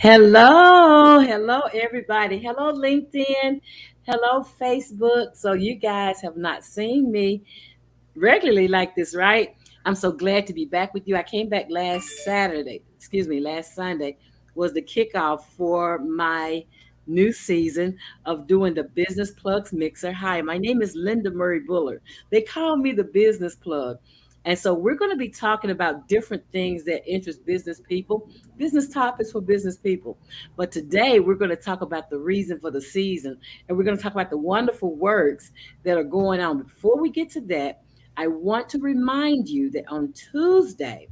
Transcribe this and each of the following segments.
Hello, everybody. Hello, LinkedIn. Hello, Facebook. So, you guys have not seen me regularly like this, right? I'm so glad to be back with you. I came back last Sunday was the kickoff for my new season of doing the Business Plugs Mixer. Hi, my name is Linda Murray Bullard. They call me the Business Plug. And so we're going to be talking about different things that interest business people, business topics for business people. But today we're going to talk about the reason for the season, and we're going to talk about the wonderful works that are going on. Before we get to that, I want to remind you that on Tuesday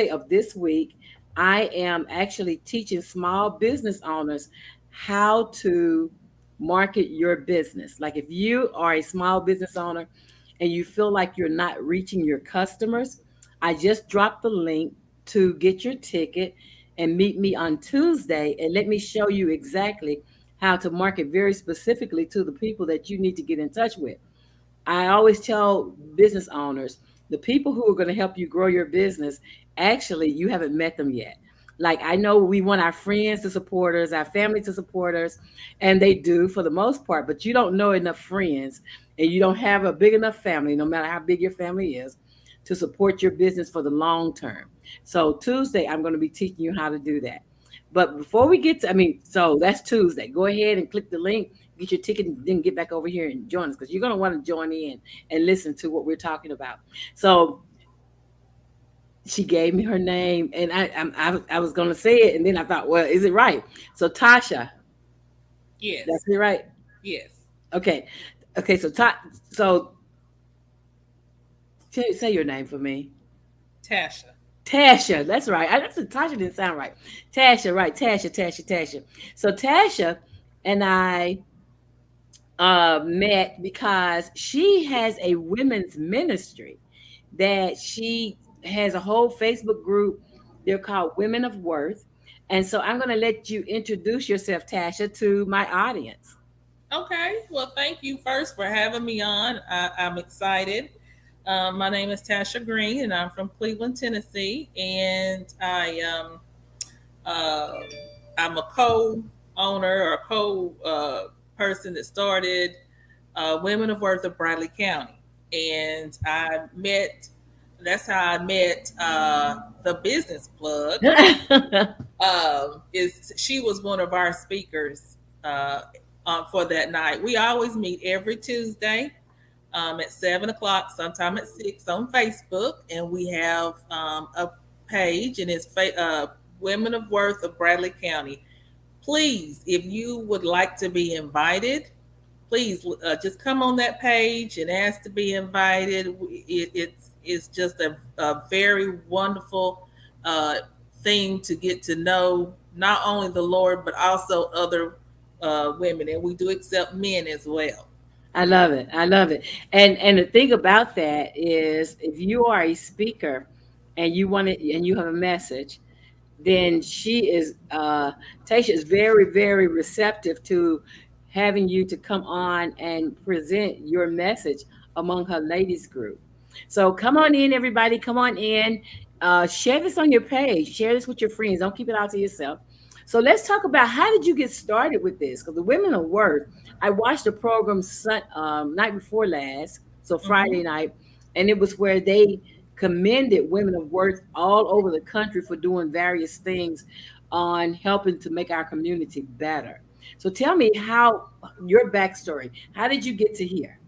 of this week, I am actually teaching small business owners how to market your business. Like if you are a small business owner and you feel like you're not reaching your customers, I just dropped the link to get your ticket and meet me on Tuesday and let me show you exactly how to market very specifically to the people that you need to get in touch with. I always tell business owners, the people who are going to help you grow your business, actually, you haven't met them yet. Like, I know we want our friends to support us, our family to support us, and they do for the most part, but you don't know enough friends and you don't have a big enough family, no matter how big your family is, to support your business for the long term. So, Tuesday, I'm going to be teaching you how to do that. But before we get to, so that's Tuesday. Go ahead and click the link, get your ticket, and then get back over here and join us because you're going to want to join in and listen to what we're talking about. So she gave me her name, and I was going to say it, and then I thought, well, is it right? So Tasha, Yes, that's it, right? yes. Okay, okay. So say your name for me. Tasha. Tasha, that's right. I that's Tasha didn't sound right. Tasha, right? Tasha. So Tasha and I met because she has a women's ministry that she has a whole Facebook group. They're called Women of Worth. And so I'm going to let you introduce yourself, Tasha, to my audience. Okay, well, thank you first for having me on. I'm excited. My name is Tasha Green, and I'm from Cleveland, Tennessee. And uh, I'm a co-owner or co person that started Women of Worth of Bradley County. And that's how I met the business plug. Is She was one of our speakers uh, for that night. We always meet every Tuesday at 7 o'clock, sometime at 6 on Facebook, and we have a page, and it's Women of Worth of Bradley County. Please, if you would like to be invited, please just come on that page and ask to be invited. It's just a very wonderful uh, thing to get to know not only the Lord but also other women, and we do accept men as well. I love it. I love it. And the thing about that is if you are a speaker and you want it and you have a message, then she is Tacia is very, very receptive to having you to come on and present your message among her ladies group. So come on in, everybody. Come on in. Share this on your page. Share this with your friends. Don't keep it all to yourself. So let's talk about how did you get started with this? Because the Women of Worth, I watched the program night before last, so Hmm. Friday night, and it was where they commended women of worth all over the country for doing various things on helping to make our community better. So tell me how your backstory. How did you get to here?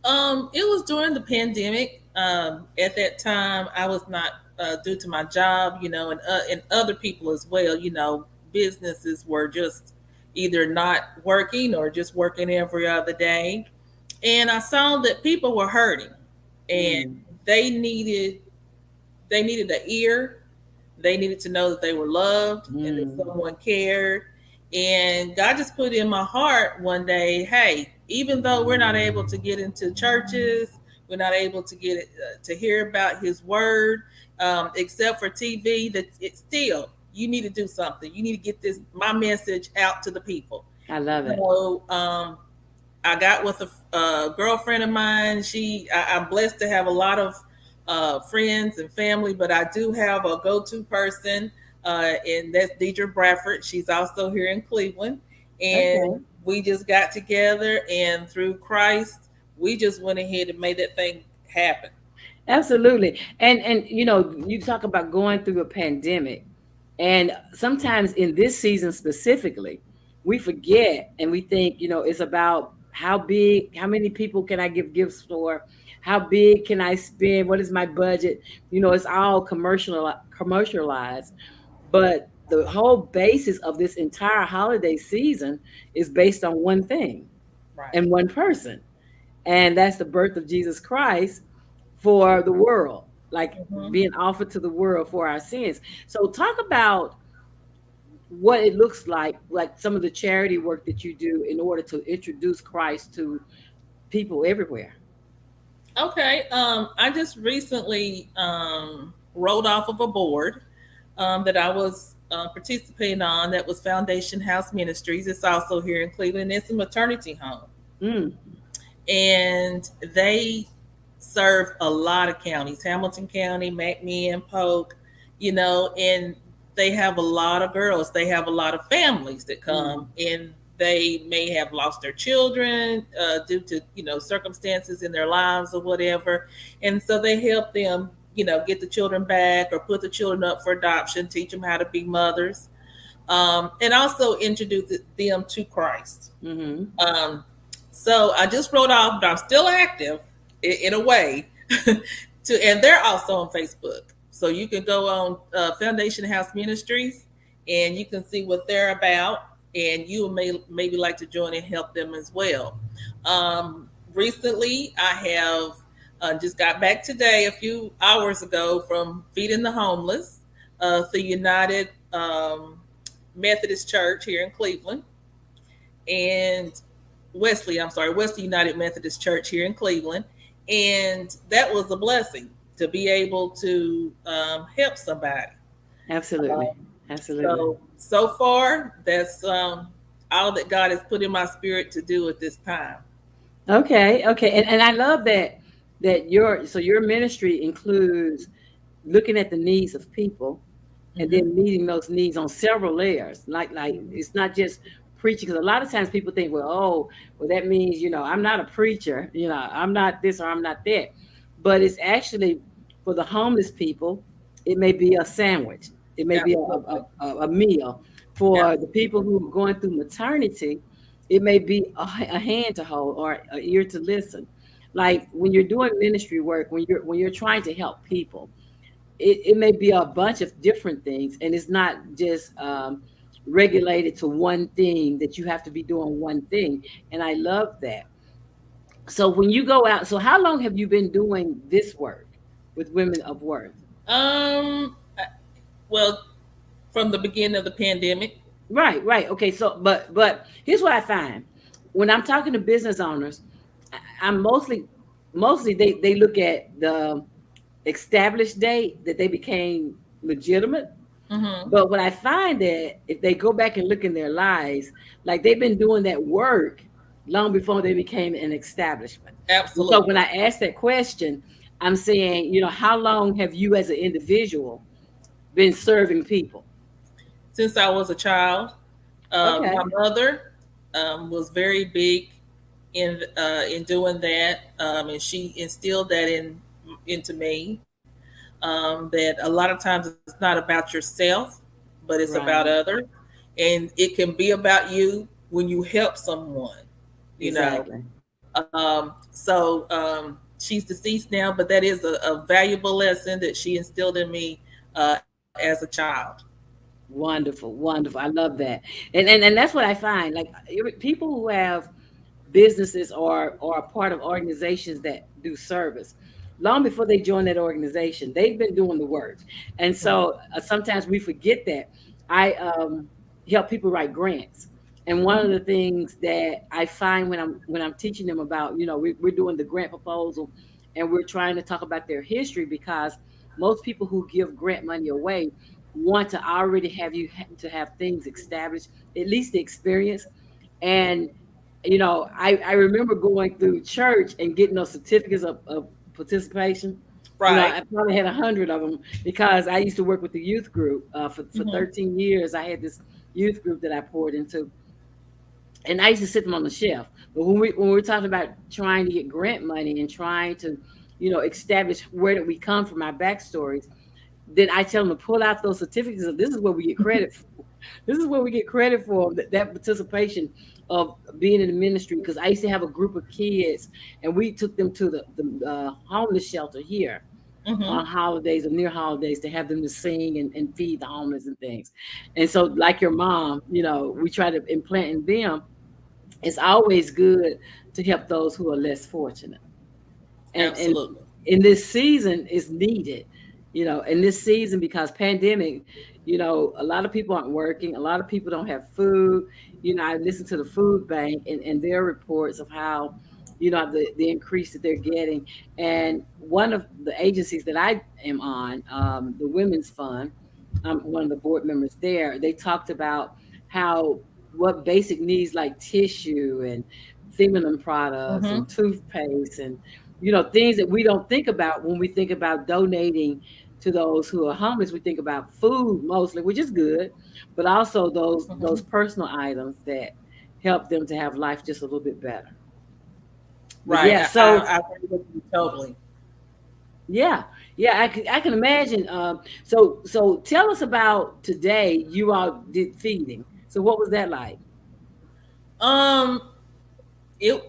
It was during the pandemic. At that time, I was not due to my job, and other people as well. Businesses were just either not working or just working every other day, and I saw that people were hurting, and Mm, they needed they needed an ear. They needed to know that they were loved and that mm, someone cared. And God just put in my heart one day, hey, even though we're not able to get into churches, we're not able to get to hear about His Word, except for TV. That it's still you need to do something. You need to get this my message out to the people. I love it. So I got with a girlfriend of mine. I'm blessed to have a lot of friends and family, but I do have a go-to person and that's Deidre Bradford. She's also here in Cleveland, and Okay. we just got together, and through Christ, we just went ahead and made that thing happen. Absolutely. And you talk about going through a pandemic. And sometimes in this season specifically, we forget and we think, it's about how big, how many people can I give gifts for? How big can I spend? What is my budget? It's all commercialized. But the whole basis of this entire holiday season is based on one thing Right. and one person. And that's the birth of Jesus Christ for the world, like Hmm. being offered to the world for our sins. So talk about what it looks like some of the charity work that you do in order to introduce Christ to people everywhere. Okay. I just recently rolled off of a board that I was participating on. That was Foundation House Ministries. It's also here in Cleveland. It's a maternity home, Mm, and they serve a lot of counties: Hamilton County, McMinn, Polk. And they have a lot of girls. They have a lot of families that come, mm, and they may have lost their children due to circumstances in their lives or whatever, and so they help them get the children back or put the children up for adoption, teach them how to be mothers, and also introduce them to Christ. mm-hmm. um, so I just wrote off, but I'm still active in a way. And they're also on Facebook. So you can go on Foundation House Ministries, and you can see what they're about, and you may maybe like to join and help them as well. Recently, I have just got back today, a few hours ago, from feeding the homeless, the United Methodist Church here in Cleveland, and Wesley United Methodist Church here in Cleveland. And that was a blessing to be able to help somebody. Absolutely. Absolutely. So far, that's all that God has put in my spirit to do at this time. Okay. Okay. And I love that your ministry includes looking at the needs of people and Hmm. then meeting those needs on several layers. Like it's not just preaching, because a lot of times people think, well, that means I'm not a preacher, I'm not this or I'm not that. But it's actually for the homeless people. It may be a sandwich. It may be Absolutely. a meal. For the Absolutely. people who are going through maternity, it may be a hand to hold or an ear to listen. Like when you're doing ministry work, when you're trying to help people, it may be a bunch of different things, and it's not just regulated to one thing that you have to be doing one thing. And I love that. So when you go out, so how long have you been doing this work with Women of Worth? Um, well, from the beginning of the pandemic. Right, right. Okay, so but here's what I find when I'm talking to business owners. I'm mostly they look at the established date that they became legitimate. Hmm. But what I find that if they go back and look in their lives, like they've been doing that work long before they became an establishment. And so when Absolutely. I ask that question, I'm saying, how long have you as an individual been serving people? Since I was a child, my Okay. mother was very big in doing that, and she instilled that into me. That a lot of times it's not about yourself, but it's about Right. others, and it can be about you when you help someone. You know, Exactly. she's deceased now, but that is a valuable lesson that she instilled in me as a child. Wonderful, wonderful. I love that. And that's what I find. Like people who have businesses or are part of organizations that do service, long before they join that organization, they've been doing the work. And Right. so sometimes we forget that. I help people write grants. And one of the things that I find when I'm teaching them about, we're doing the grant proposal, and we're trying to talk about their history, because most people who give grant money away want to already have you to have things established, at least the experience. And I remember going through church and getting those certificates of participation. Right. I probably had 100 of them because I used to work with the youth group for Mm-hmm. 13 years. I had this youth group that I poured into, and I used to sit them on the shelf. But when we're talking about trying to get grant money and trying to, establish where did we come from, our backstories, then I tell them to pull out those certificates. Of, this is where we get credit for. This is where we get credit for that participation of being in the ministry. Because I used to have a group of kids, and we took them to the homeless shelter here Mm-hmm. on holidays or near holidays to have them to sing and feed the homeless and things. And so, like your mom, we try to implant in them. It's always good to help those who are less fortunate, and Absolutely. in this season is needed, in this season, because pandemic, a lot of people aren't working, a lot of people don't have food. I listen to the food bank and their reports of how, the increase that they're getting. And one of the agencies that I am on, the Women's Fund, I'm one of the board members there. They talked about how what basic needs like tissue and feminine products Mm-hmm. and toothpaste and things that we don't think about when we think about donating to those who are homeless. We think about food mostly, which is good, but also those Mm-hmm. personal items that help them to have life just a little bit better. But Right. yeah, so I agree with you totally. yeah, yeah, I can imagine. So tell us about today. You all did feeding. So what was that like? Um, it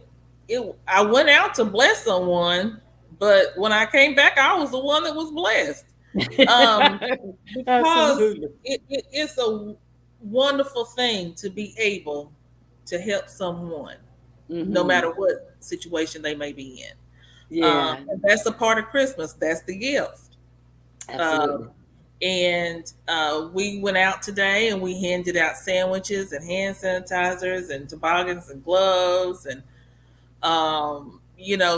I went out to bless someone, but when I came back, I was the one that was blessed. Um, because Absolutely. it's a wonderful thing to be able to help someone, no Hmm. matter what situation they may be in. Yeah, And that's a part of Christmas. That's the gift. Uh, absolutely. and we went out today and we handed out sandwiches and hand sanitizers and toboggans and gloves and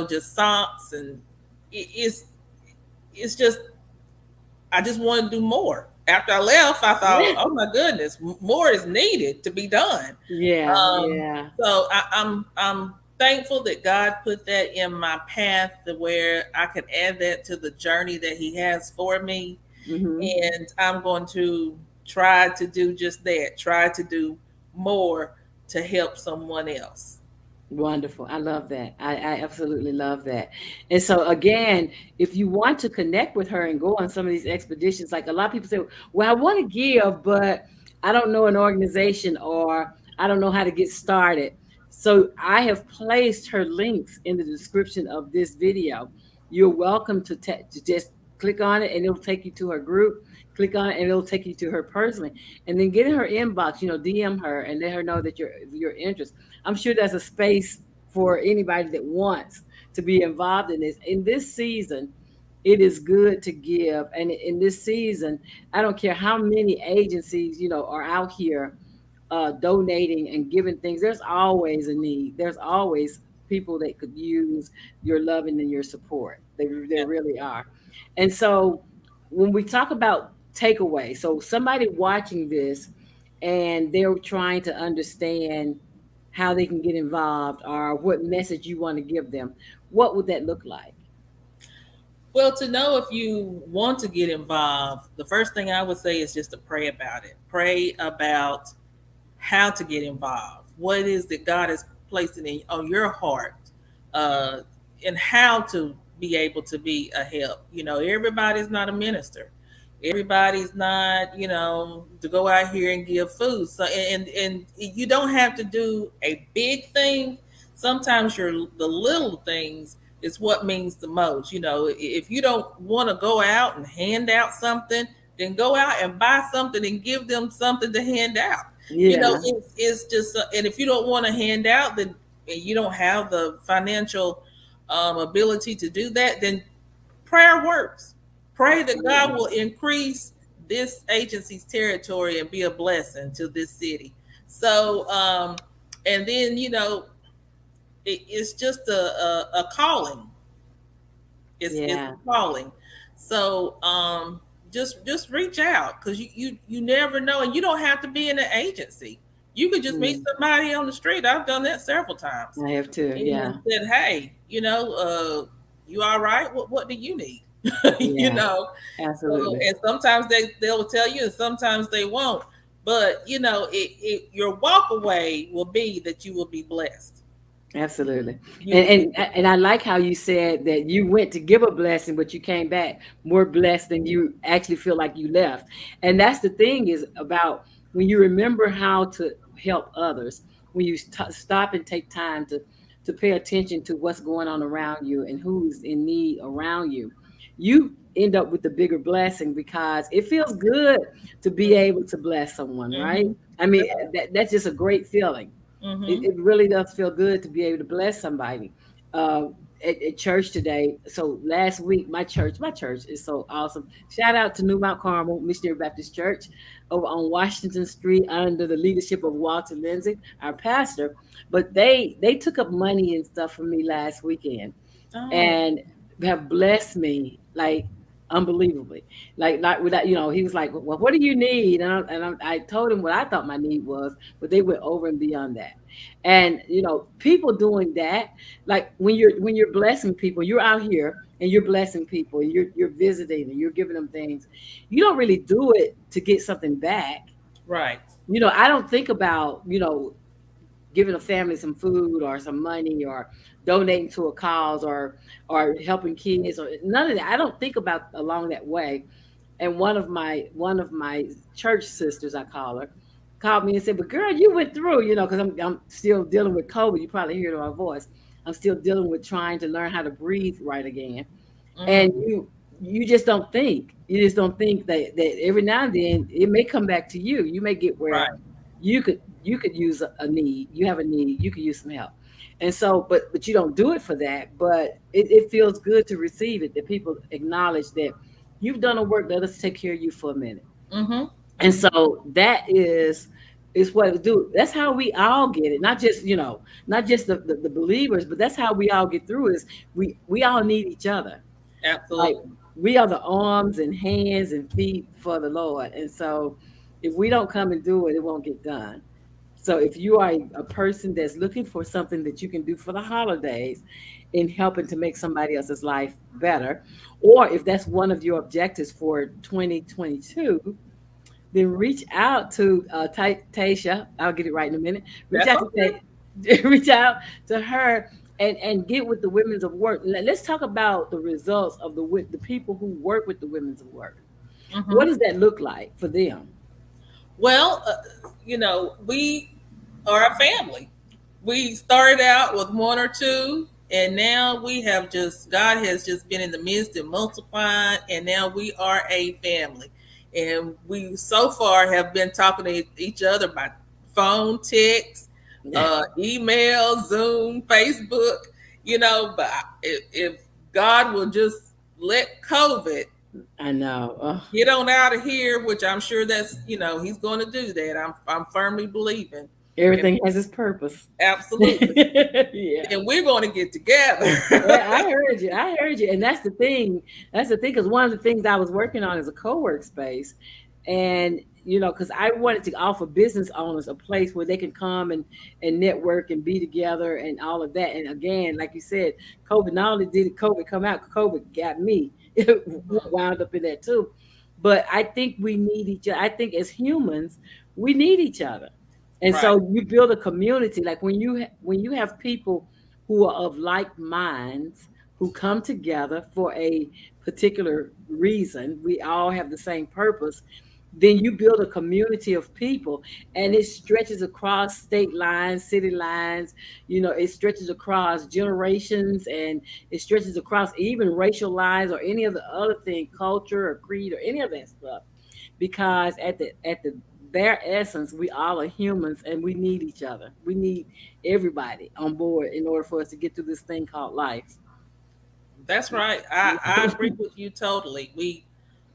just socks, and it's just I just want to do more. After I left, I thought, oh my goodness, more is needed to be done. Yeah, Um, yeah. so I'm thankful that God put that in my path to where I can add that to the journey that He has for me, Hmm. and I'm going to try to do just that. Try to do more to help someone else. Wonderful. I love that. I absolutely love that. And so again, if you want to connect with her and go on some of these expeditions, like a lot of people say, well, I want to give, but I don't know an organization or I don't know how to get started. So I have placed her links in the description of this video. You're welcome to just click on it and it'll take you to her group. Click on it and it'll take you to her personally. And then get in her inbox, DM her and let her know that you're interested. I'm sure there's a space for anybody that wants to be involved in this. In this season, it is good to give. And in this season, I don't care how many agencies, are out here donating and giving things. There's always a need. There's always people that could use your loving and your support. There really are. And so when we talk about takeaway, so somebody watching this and they're trying to understand how they can get involved or what message you want to give them, what would that look like? Well, to know if you want to get involved, the first thing I would say is just to pray about it. Pray about how to get involved. What it is that God is placing on your heart, uh, and how to be able to be a help. Everybody's not a minister. Everybody's not, to go out here and give food. So, and you don't have to do a big thing. Sometimes the little things is what means the most. If you don't want to go out and hand out something, then go out and buy something and give them something to hand out. Yeah, It's just, and if you don't want to hand out, then and you don't have the financial ability to do that, then prayer works. Pray that God absolutely. will increase this agency's territory and be a blessing to this city. So, and then it's just a calling. It's Yeah, a calling. So, just reach out because you never know, and you don't have to be in an agency. You could just meet mm, somebody on the street. I've done that several times, I have to. and Yeah, said, "Hey, you all right? What do you need?" you Yeah, know. So, absolutely. and sometimes they'll tell you, and sometimes they won't. But your walk away will be that you will be blessed. Absolutely. You And, will be and blessed. and I like how you said that you went to give a blessing, but you came back more blessed than you actually feel like you left. And that's the thing is about when you remember how to help others, when you stop and take time to pay attention to what's going on around you and who's in need around you, you end up with the bigger blessing because it feels good to be able to bless someone, right? Mm-hmm. I mean, that's just a great feeling. it, Mm-hmm. it really does feel good to be able to bless somebody. Uh, at church today. So last week, my church is so awesome. Shout out to New Mount Carmel Missionary Baptist Church over on Washington Street under the leadership of Walter Lindsay, our pastor. But they took up money and stuff for me last weekend Oh. and have blessed me like unbelievably. Like without, he was like, "Well, what do you need?" And I told him what I thought my need was, but they went over and beyond that. And people doing that, like when you're blessing people, you're out here and you're blessing people, and you're visiting and you're giving them things. You don't really do it to get something back. Right. I don't think about giving a family some food or some money or donating to a cause or helping kids or none of that. I don't think about along that way. And one of my church sisters, I call her, called me and said, "But girl, you went through, because I'm still dealing with COVID. You probably hear it in my voice. I'm still dealing with trying to learn how to breathe right again. And Mm. you just don't think. You just don't think that every now and then it may come back to you. You may get where Right. you could use a need. You have a need. You could use some help. And so, but you don't do it for that. But it feels good to receive it. That people acknowledge that you've done a work. Let us take care of you for a minute. Mm-hmm. And so that is what it do. That's how we all get it. Not just the believers, but that's how we all get through. Is we all need each other. Like Absolutely. we are the arms and hands and feet for the Lord. And so if we don't come and do it, it won't get done. So if you are a person that's looking for something that you can do for the holidays in helping to make somebody else's life better, or if that's one of your objectives for 2022, then reach out to Tacia. I'll get it right in a minute. Reach That's out to okay. reach out to her and get with the women's of work. Let's talk about the results of the people who work with the women's of work. What Mm-hmm. does that look like for them? Well, we are a family. We started out with one or two, and now we have just, God has just been in the midst and multiplying, and now we are a family. And we so far have been talking to each other by phone, text, email, Zoom, Facebook, but if God will just let COVID I know. Ugh, get on out of here, which I'm sure he's going to do that. I'm firmly believing. And everything has its purpose. absolutely. Yeah. And we're going to get together. Yeah, I heard you. I heard you. And that's the thing. That's the thing. Because one of the things I was working on is a co-work space. And, because I wanted to offer business owners a place where they can come and network and be together and all of that. And again, like you said, COVID, not only did COVID come out, COVID got me wound up in that too. But I think we need each other. I think as humans, we need each other. And Right. so you build a community. Like when you have people who are of like minds who come together for a particular reason, we all have the same purpose, then you build a community of people, and it stretches across state lines, city lines, it stretches across generations, and it stretches across even racial lines or any of the other thing, culture or creed or any of that stuff, because at the bare essence, we all are humans and we need each other. We need everybody on board in order for us to get through this thing called life. That's right. I agree with you totally.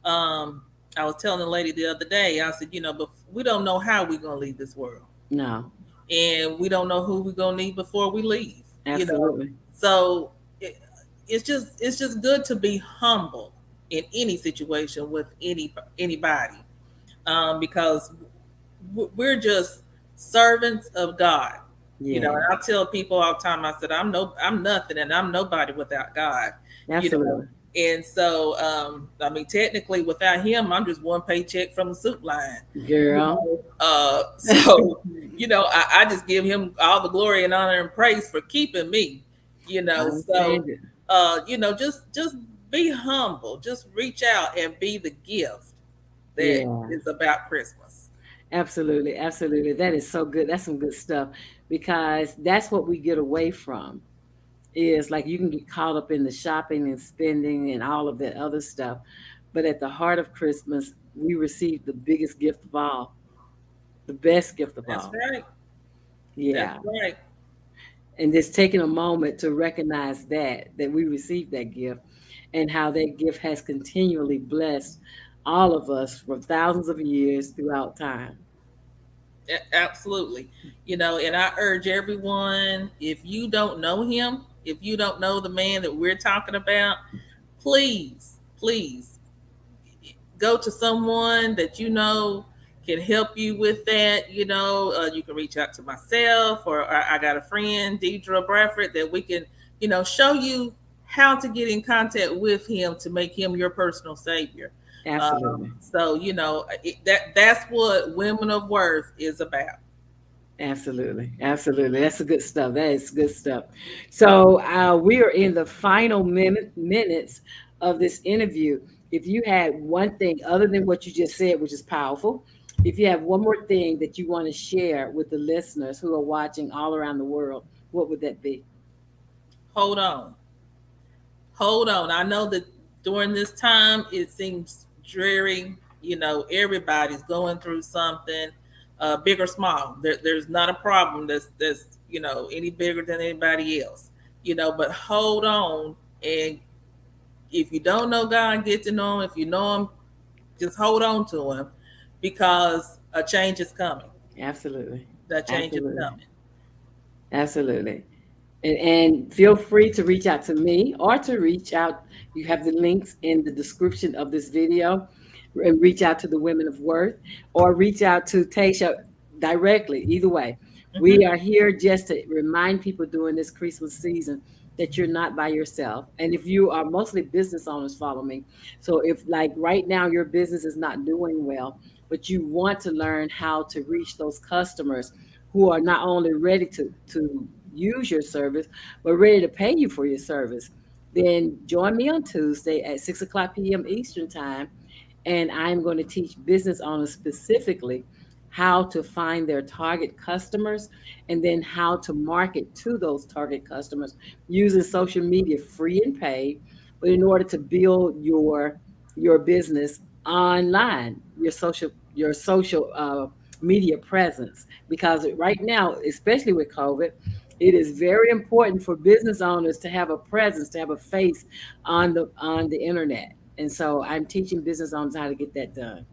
Um, I was telling the lady the other day, I said, but we don't know how we're going to leave this world. No, And we don't know who we're going to need before we leave, you know. absolutely. So it's just good to be humble in any situation with anybody, because we're just servants of God. Yeah, And I tell people all the time, I said, I'm nothing and I'm nobody without God. You know, absolutely. And so, I mean, technically, without him, I'm just one paycheck from the soup line. You Girl. know, so I just give him all the glory and honor and praise for keeping me. I So understand it. just be humble, just reach out and be the gift that Yeah. is about Christmas. Absolutely, absolutely. That is so good. That's some good stuff because that's what we get away from. Is like you can get caught up in the shopping and spending and all of that other stuff, but at the heart of Christmas, we receive the biggest gift of all, the best gift of That's all. right. That's Yeah, right. and just taking a moment to recognize that we received that gift and how that gift has continually blessed all of us for thousands of years throughout time. Absolutely. And I urge everyone, if you don't know him, if you don't know the man that we're talking about, please, please go to someone that can help you with that. You can reach out to myself, or I got a friend, Deidre Bradford, that we can, show you how to get in contact with him to make him your personal savior. Absolutely. So that's what Women of Worth is about. Absolutely. Absolutely. That's the good stuff. That is good stuff. So we are in the final minutes of this interview. If you had one thing other than what you just said, which is powerful, if you have one more thing that you want to share with the listeners who are watching all around the world, what would that be? Hold on, hold on. I know that during this time it seems dreary. Everybody's going through something, big or small. There's not a problem that's any bigger than anybody else. But hold on, and if you don't know God, get to know Him. If you know Him, just hold on to Him, because a change is coming. Absolutely. That change is Absolutely. coming. Absolutely. And feel free to reach out to me or to reach out. You have the links in the description of this video and reach out to the Women of Worth or reach out to Tasha directly. Either way, Hmm. we are here just to remind people during this Christmas season that you're not by yourself. And if you are mostly business owners, follow me. So if like right now your business is not doing well, but you want to learn how to reach those customers who are not only ready to use your service, but ready to pay you for your service, then join me on Tuesday at 6 o'clock p.m. Eastern Time. And I'm going to teach business owners specifically how to find their target customers and then how to market to those target customers using social media free and paid, but in order to build your business online, your social media presence. Because right now, especially with COVID, it is very important for business owners to have a presence, to have a face on the internet. And so I'm teaching business owners how to get that done.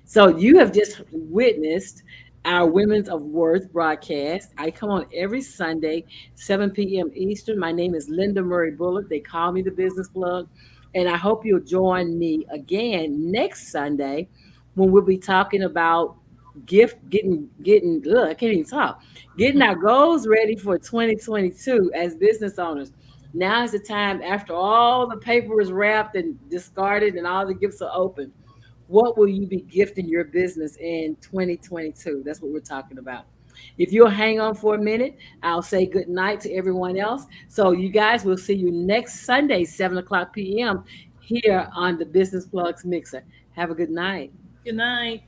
So you have just witnessed our Women's of Worth broadcast. I come on every Sunday, 7 p.m. Eastern. My name is Linda Murray Bullard. They call me the business plug. And I hope you'll join me again next Sunday when we'll be talking about I can't even talk, getting our goals ready for 2022 as business owners. Now is the time after all the paper is wrapped and discarded and all the gifts are open. What will you be gifting your business in 2022? That's what we're talking about. If you'll hang on for a minute, I'll say good night to everyone else. So, you guys, will see you next Sunday, 7 o'clock p.m., here on the Business Plugs Mixer. Have a good night. Good night.